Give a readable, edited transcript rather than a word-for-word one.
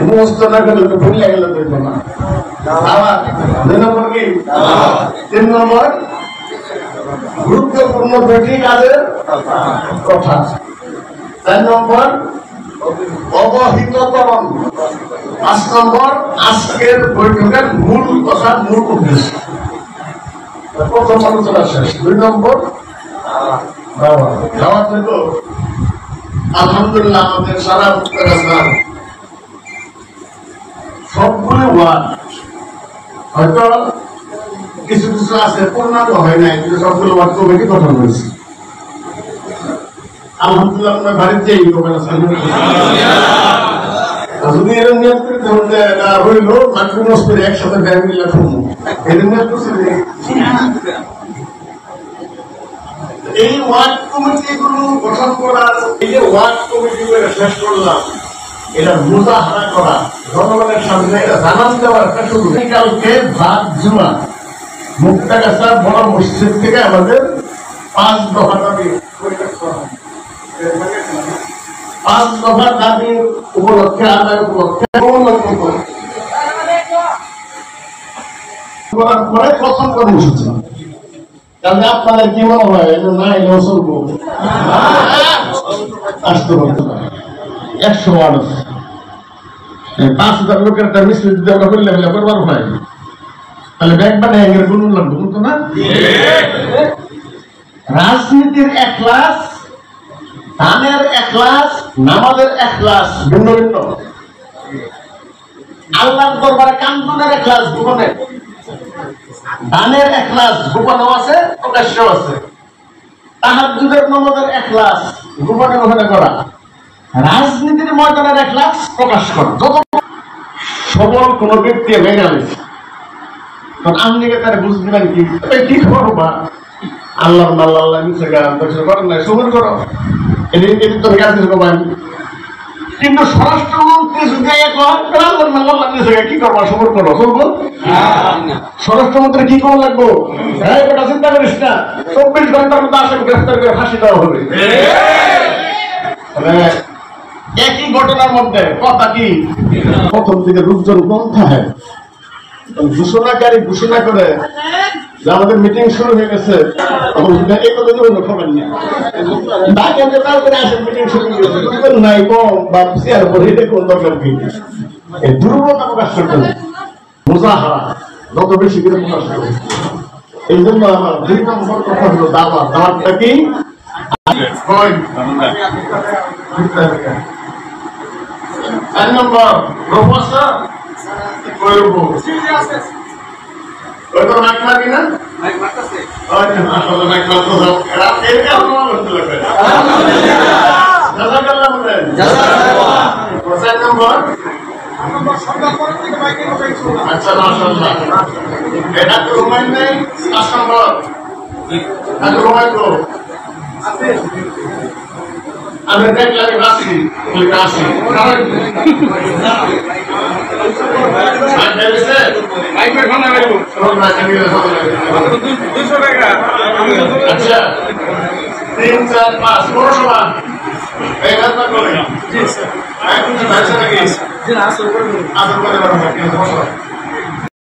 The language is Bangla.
মুখস্থ না করলে তো ভুলে গেলে দেখবো না। আবার 2 নম্বর কি? 3 নম্বর গুরুত্বপূর্ণ দুটি কাজের কথা। 4 নম্বর অবহিতকরণ। 5 নম্বর আজকের বৈঠকের মূল কথা, মূল উদ্দেশ্য। প্রথম আলোচনা শেষ। 2 নম্বর খাওয়া থেকে আলহামদুলিল্লাহ আমাদের সারা সবগুলো ওয়ার্ড হয়তো কিছু কিছু আছে পূর্ণাঙ্গ হয় নাই, কিন্তু সবগুলো ওয়ার্ড কমিটি গঠন হয়েছে। আলহামদুলিল্লাহ আপনার বাড়িতে এই যদি এরকম নিয়োগ করতে হলে হইল মাতৃমস করে একসাথে ফ্যামিলি রাখবো এরকম নিয়োগ করছে। এই ওয়ার্ড কমিটি গুলো গঠন করার, এই যে ওয়ার্ড কমিটি গুলো শেষ করলাম, এটা মুজাহারা করা, জনগণের সামনে এটা জানান দেওয়ার একটা শুরু। কালকে ভাত জুমা মুক্তাগাছা বড় মসজিদ থেকে আমাদের 5 দফা দাবি করা, 5 দফা দাবির উপলক্ষে আদায় উপলক্ষে করার পরে প্রথম কর্মসূচি। তাহলে আপনাদের কি মনে হয় না এলেও চলবো? আসতে পারতে পারে 100 ওয়ার্ড আছে, 5000 লোকের একটা মিছিল যদি আমরা করলে করবার হয়, তাহলে ব্যাগ বানায় এর গুণ লাগবে কিন্তু না। রাজনীতির এখলাস, দানের এখলাস, নামাজের এখলাস ভিন্ন ভিন্ন। আল্লাহর দরবারে কান্দনের এখলাস গোপনে, দানের এখলাস গোপনেও আছে, প্রকাশ্যেও আছে। তাহাজ্জুদের নামাজের এখলাস গোপনে গোপনে করা, রাজনীতির ময়দানের এখলাস প্রকাশ করা। যত সবল কোন ব্যক্তি মেনে আনছে, তখন আপনি তারা বুঝবেন কি করবা, আল্লাহ আল্লাহ নিচে গান করেন না, সবর করো, কিন্তু স্বরাষ্ট্রমন্ত্রী যদি কি করবা, সবর করো, চলবো। স্বরাষ্ট্রমন্ত্রী কি করা লাগবো? হ্যাঁ, এটা চিন্তা করিস না, 24 ঘন্টার মধ্যে আসলে গ্রেফতার করে ফাঁসি দেওয়া হবে। একই ঘটনার মধ্যে কথা কি, প্রথম দিকে রূপজন পন্থা হয় ঘোষণাকারী ঘোষণা করে যে আমাদের মিটিং শুরু হয়ে গেছে, এই কথা খবর নেই, মিটিং শুরু হয়ে গেছে নাই কম বা চেয়ার পরে এটা কোন দরকার কি, এই দুর্বলতা প্রকাশ করতে হবে, মুজাহারা যত বেশি করে প্রকাশ করবে। এই জন্য আমার 2 নম্বর কথা হলো দাওয়া। দাওয়াতটা কি? 4 নম্বর প্রফেসর করব ওই তো মাইক মারি না, মাইক মারতেছে, ওই না আসলে মাইক মারতেছে, রাত এর কারণে বলতে লাগবে। জাযাকাল্লাহ বলেন, জাযাকাল্লাহ। 4 নম্বর সরকার পরের থেকে মাইকে কথা শুনুন। আচ্ছা, মাশাআল্লাহ, এটা তো রুমাইন নেই। 5 নম্বর আর রুমাইন তো আছে, আমি দেখলাম রাশি রাশি আচ্ছা 3, 4, 5 পৌরসভা এই ঘটনা করে জি স্যার।